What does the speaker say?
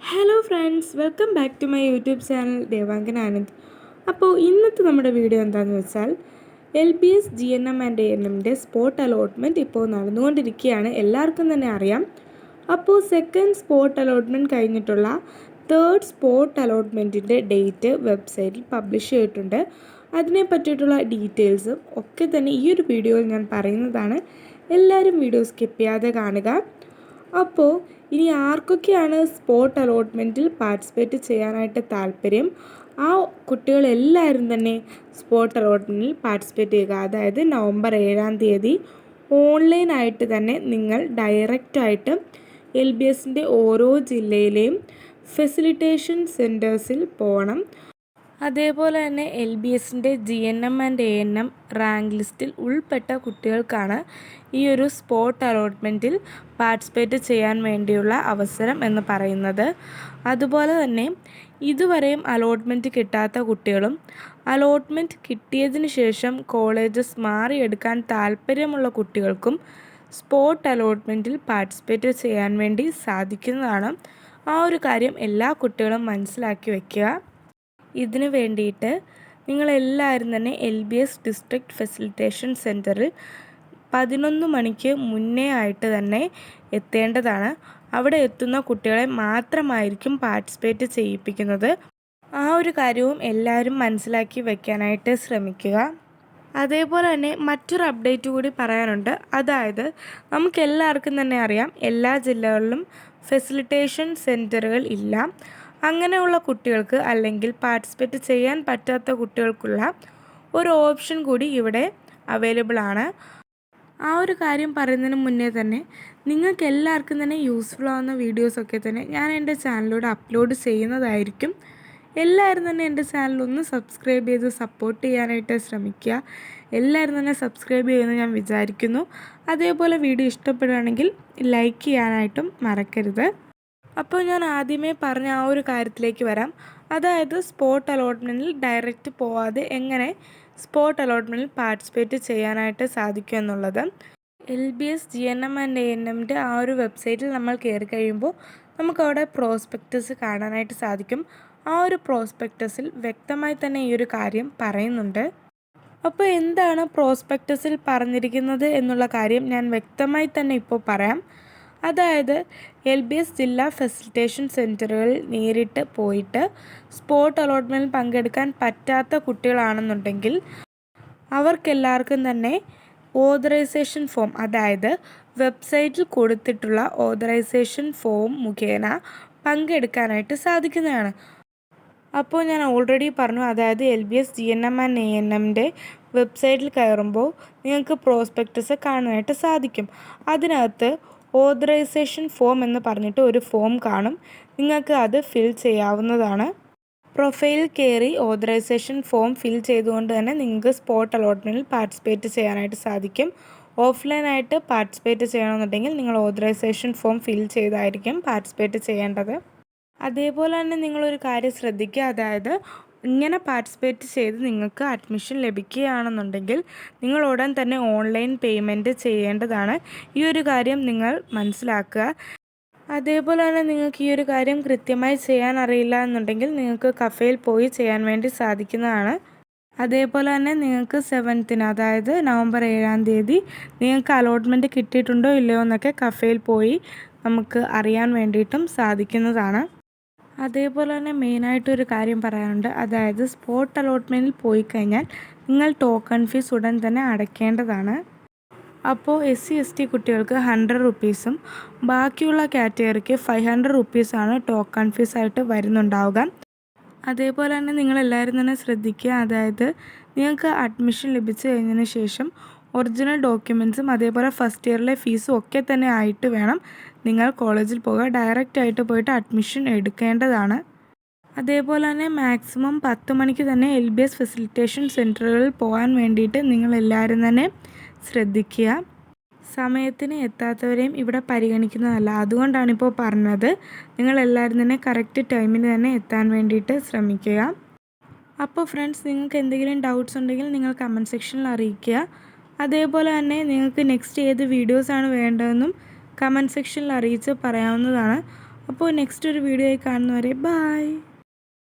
Hello friends, welcome back to my YouTube channel Devangan Anand. അപ്പോൾ ഇന്നത്തെ നമ്മുടെ വീഡിയോ എന്താണെന്ന് വെച്ചാൽ LBS GNM ആൻഡ് ANMൻ്റെ സ്പോട്ട് അലോട്ട്മെൻറ്റ് ഇപ്പോൾ നടന്നുകൊണ്ടിരിക്കുകയാണ്, എല്ലാവർക്കും തന്നെ അറിയാം. അപ്പോൾ സെക്കൻഡ് സ്പോട്ട് അലോട്ട്മെൻറ്റ് കഴിഞ്ഞിട്ടുള്ള തേർഡ് സ്പോട്ട് അലോട്ട്മെൻറ്റിൻ്റെ ഡേറ്റ് വെബ്സൈറ്റിൽ പബ്ലിഷ് ചെയ്തിട്ടുണ്ട്. അതിനെ പറ്റിയിട്ടുള്ള ഡീറ്റെയിൽസും ഒക്കെ തന്നെ ഈ ഒരു വീഡിയോയിൽ ഞാൻ പറയുന്നതാണ്. എല്ലാവരും വീഡിയോ സ്കിപ്പ് ചെയ്യാതെ കാണുക. അപ്പോൾ ഇനി ആർക്കൊക്കെയാണ് സ്പോട്ട് അലോട്ട്മെൻറ്റിൽ പാർട്ടിസിപ്പേറ്റ് ചെയ്യാനായിട്ട് താല്പര്യം, ആ കുട്ടികളെല്ലാവരും തന്നെ സ്പോട്ട് അലോട്ട്മെൻറ്റിൽ പാർട്ടിസിപ്പേറ്റ് ചെയ്യുക. അതായത് നവംബർ 7-ാം തീയതി ഓൺലൈനായിട്ട് തന്നെ നിങ്ങൾ ഡയറക്റ്റായിട്ട് LBSൻ്റെ ഓരോ ജില്ലയിലെയും ഫെസിലിറ്റേഷൻ സെൻറ്റേഴ്സിൽ പോകണം. അതേപോലെ തന്നെ LBSൻ്റെ GNM ആൻഡ് ANM റാങ്ക് ലിസ്റ്റിൽ ഉൾപ്പെട്ട കുട്ടികൾക്കാണ് ഈ ഒരു സ്പോട്ട് അലോട്ട്മെൻറ്റിൽ പാർട്ടിസിപ്പേറ്റ് ചെയ്യാൻ വേണ്ടിയുള്ള അവസരം എന്ന് പറയുന്നത്. അതുപോലെ തന്നെ ഇതുവരെയും അലോട്ട്മെൻറ്റ് കിട്ടാത്ത കുട്ടികളും അലോട്ട്മെൻറ്റ് കിട്ടിയതിന് ശേഷം കോളേജസ് മാറിയെടുക്കാൻ താല്പര്യമുള്ള കുട്ടികൾക്കും സ്പോട്ട് അലോട്ട്മെൻറ്റിൽ പാർട്ടിസിപ്പേറ്റ് ചെയ്യാൻ വേണ്ടി സാധിക്കുന്നതാണ്. ആ ഒരു കാര്യം എല്ലാ കുട്ടികളും മനസ്സിലാക്കി വയ്ക്കുക. ഇതിന് വേണ്ടിയിട്ട് നിങ്ങളെല്ലാവരും തന്നെ LBS ഡിസ്ട്രിക്ട് ഫെസിലിറ്റേഷൻ സെൻറ്ററിൽ 11 മണിക്ക് മുന്നേ ആയിട്ട് തന്നെ എത്തേണ്ടതാണ്. അവിടെ എത്തുന്ന കുട്ടികളെ മാത്രമായിരിക്കും പാർട്ടിസിപ്പേറ്റ് ചെയ്യിപ്പിക്കുന്നത്. ആ ഒരു കാര്യവും എല്ലാവരും മനസ്സിലാക്കി വയ്ക്കാനായിട്ട് ശ്രമിക്കുക. അതേപോലെ തന്നെ മറ്റൊരു അപ്ഡേറ്റ് കൂടി പറയാനുണ്ട്. അതായത് നമുക്കെല്ലാവർക്കും തന്നെ അറിയാം, എല്ലാ ജില്ലകളിലും ഫെസിലിറ്റേഷൻ സെൻറ്ററുകൾ ഇല്ല. അങ്ങനെയുള്ള കുട്ടികൾക്ക് അല്ലെങ്കിൽ പാർട്ടിസിപ്പേറ്റ് ചെയ്യാൻ പറ്റാത്ത കുട്ടികൾക്കുള്ള ഒരു ഓപ്ഷൻ കൂടി ഇവിടെ അവൈലബിൾ ആണ്. ആ ഒരു കാര്യം പറയുന്നതിന് മുന്നേ തന്നെ നിങ്ങൾക്ക് എല്ലാവർക്കും തന്നെ യൂസ്ഫുൾ ആവുന്ന വീഡിയോസൊക്കെ തന്നെ ഞാൻ എൻ്റെ ചാനലിലൂടെ അപ്ലോഡ് ചെയ്യുന്നതായിരിക്കും. എല്ലാവരും തന്നെ എൻ്റെ ചാനലൊന്ന് സബ്സ്ക്രൈബ് ചെയ്ത് സപ്പോർട്ട് ചെയ്യാനായിട്ട് ശ്രമിക്കുക. എല്ലാവരും തന്നെ സബ്സ്ക്രൈബ് ചെയ്യുമെന്ന് ഞാൻ വിചാരിക്കുന്നു. അതേപോലെ വീഡിയോ ഇഷ്ടപ്പെടുകയാണെങ്കിൽ ലൈക്ക് ചെയ്യാനായിട്ടും മറക്കരുത്. അപ്പോൾ ഞാൻ ആദ്യമേ പറഞ്ഞ ആ ഒരു കാര്യത്തിലേക്ക് വരാം. അതായത് സ്പോട്ട് അലോട്ട്മെൻറ്റിൽ ഡയറക്റ്റ് പോവാതെ എങ്ങനെ സ്പോട്ട് അലോട്ട്മെൻറ്റിൽ പാർട്ടിസിപ്പേറ്റ് ചെയ്യാനായിട്ട് സാധിക്കും എന്നുള്ളത്. LBS GNM ആൻഡ് ANMൻ്റെ ആ ഒരു വെബ്സൈറ്റിൽ നമ്മൾ കയറി കഴിയുമ്പോൾ നമുക്കവിടെ പ്രോസ്പെക്ടസ് കാണാനായിട്ട് സാധിക്കും. ആ ഒരു പ്രോസ്പെക്ടസിൽ വ്യക്തമായി തന്നെ ഈ ഒരു കാര്യം പറയുന്നുണ്ട്. അപ്പോൾ എന്താണ് പ്രോസ്പെക്ടസിൽ പറഞ്ഞിരിക്കുന്നത് എന്നുള്ള കാര്യം ഞാൻ വ്യക്തമായി തന്നെ ഇപ്പോൾ പറയാം. അതായത് LBS ജില്ലാ ഫെസിലിറ്റേഷൻ സെൻറ്ററുകളിൽ നേരിട്ട് പോയിട്ട് സ്പോട്ട് അലോട്ട്മെൻറ്റിൽ പങ്കെടുക്കാൻ പറ്റാത്ത കുട്ടികളാണെന്നുണ്ടെങ്കിൽ അവർക്കെല്ലാവർക്കും തന്നെ ഓതറൈസേഷൻ ഫോം, അതായത് വെബ്സൈറ്റിൽ കൊടുത്തിട്ടുള്ള ഓതറൈസേഷൻ ഫോം മുഖേന പങ്കെടുക്കാനായിട്ട് സാധിക്കുന്നതാണ്. അപ്പോൾ ഞാൻ ഓൾറെഡി പറഞ്ഞു, അതായത് LBS GNM ആൻഡ് ANMൻ്റെ വെബ്സൈറ്റിൽ കയറുമ്പോൾ നിങ്ങൾക്ക് പ്രോസ്പെക്ടസ് കാണാനായിട്ട് സാധിക്കും. അതിനകത്ത് ഓതറൈസേഷൻ ഫോം എന്ന് പറഞ്ഞിട്ട് ഒരു ഫോം കാണും. നിങ്ങൾക്ക് അത് ഫിൽ ചെയ്യാവുന്നതാണ്. പ്രൊഫൈലിൽ കയറി ഓതറൈസേഷൻ ഫോം ഫിൽ ചെയ്തുകൊണ്ട് തന്നെ നിങ്ങൾക്ക് സ്പോട്ട് അലോട്ട്മെൻറ്റിൽ പാർട്ടിസിപ്പേറ്റ് ചെയ്യാനായിട്ട് സാധിക്കും. ഓഫ്ലൈനായിട്ട് പാർട്ടിസിപ്പേറ്റ് ചെയ്യണമെന്നുണ്ടെങ്കിൽ നിങ്ങൾ ഓതറൈസേഷൻ ഫോം ഫിൽ ചെയ്തായിരിക്കും പാർട്ടിസിപ്പേറ്റ് ചെയ്യേണ്ടത്. അതേപോലെ തന്നെ നിങ്ങളൊരു കാര്യം ശ്രദ്ധിക്കുക, അതായത് ഇങ്ങനെ പാർട്ടിസിപ്പേറ്റ് ചെയ്ത് നിങ്ങൾക്ക് അഡ്മിഷൻ ലഭിക്കുകയാണെന്നുണ്ടെങ്കിൽ നിങ്ങൾ ഉടൻ തന്നെ ഓൺലൈൻ പേയ്മെൻറ്റ് ചെയ്യേണ്ടതാണ്. ഈ ഒരു കാര്യം നിങ്ങൾ മനസ്സിലാക്കുക. അതേപോലെ തന്നെ നിങ്ങൾക്ക് ഈ ഒരു കാര്യം കൃത്യമായി ചെയ്യാൻ അറിയില്ല എന്നുണ്ടെങ്കിൽ നിങ്ങൾക്ക് കഫേയിൽ പോയി ചെയ്യാൻ വേണ്ടി സാധിക്കുന്നതാണ്. അതേപോലെ തന്നെ നിങ്ങൾക്ക് 7th, അതായത് നവംബർ 7-ാം തീയതി നിങ്ങൾക്ക് അലോട്ട്മെൻറ്റ് കിട്ടിയിട്ടുണ്ടോ ഇല്ലയോ എന്നൊക്കെ കഫേയിൽ പോയി നമുക്ക് അറിയാൻ വേണ്ടിയിട്ടും സാധിക്കുന്നതാണ്. അതേപോലെ തന്നെ മെയിനായിട്ടൊരു കാര്യം പറയാനുണ്ട്. അതായത് സ്പോട്ട് അലോട്ട്മെൻറ്റിൽ പോയി കഴിഞ്ഞാൽ നിങ്ങൾ ടോക്കൺ ഫീസ് ഉടൻ തന്നെ അടയ്ക്കേണ്ടതാണ്. അപ്പോൾ SC/ST കുട്ടികൾക്ക് 100 റുപ്പീസും ബാക്കിയുള്ള കാറ്റഗറിക്ക് 500 റുപ്പീസാണ് ടോക്കൺ ഫീസായിട്ട് വരുന്നുണ്ടാവുക. അതേപോലെ തന്നെ നിങ്ങളെല്ലാവരും തന്നെ ശ്രദ്ധിക്കുക, അതായത് നിങ്ങൾക്ക് അഡ്മിഷൻ ലഭിച്ചു കഴിഞ്ഞതിന് ശേഷം ഒറിജിനൽ ഡോക്യുമെൻറ്റ്സും അതേപോലെ ഫസ്റ്റ് ഇയറിലെ ഫീസും ഒക്കെ തന്നെ ആയിട്ട് വേണം നിങ്ങൾ കോളേജിൽ പോകുക. ഡയറക്റ്റായിട്ട് പോയിട്ട് അഡ്മിഷൻ എടുക്കേണ്ടതാണ്. അതേപോലെ തന്നെ മാക്സിമം 10 മണിക്ക് തന്നെ LBS ഫെസിലിറ്റേഷൻ സെൻറ്ററുകളിൽ പോകാൻ വേണ്ടിയിട്ട് നിങ്ങളെല്ലാവരും തന്നെ ശ്രദ്ധിക്കുക. സമയത്തിന് എത്താത്തവരെയും ഇവിടെ പരിഗണിക്കുന്നതല്ല. അതുകൊണ്ടാണ് ഇപ്പോൾ പറഞ്ഞത്, നിങ്ങളെല്ലാവരും തന്നെ കറക്റ്റ് ടൈമിന് തന്നെ എത്താൻ വേണ്ടിയിട്ട് ശ്രമിക്കുക. അപ്പോൾ ഫ്രണ്ട്സ്, നിങ്ങൾക്ക് എന്തെങ്കിലും ഡൗട്ട്സ് ഉണ്ടെങ്കിൽ നിങ്ങൾ കമൻറ്റ് സെക്ഷനിൽ അറിയിക്കുക. അതേപോലെ തന്നെ നിങ്ങൾക്ക് നെക്സ്റ്റ് ഏത് വീഡിയോസാണ് വേണ്ടതെന്നും കമൻറ്റ് സെക്ഷനിൽ അറിയിച്ച് പറയാവുന്നതാണ്. അപ്പോൾ നെക്സ്റ്റ് ഒരു വീഡിയോ ആയി കാണുന്നവരെ ബായ്.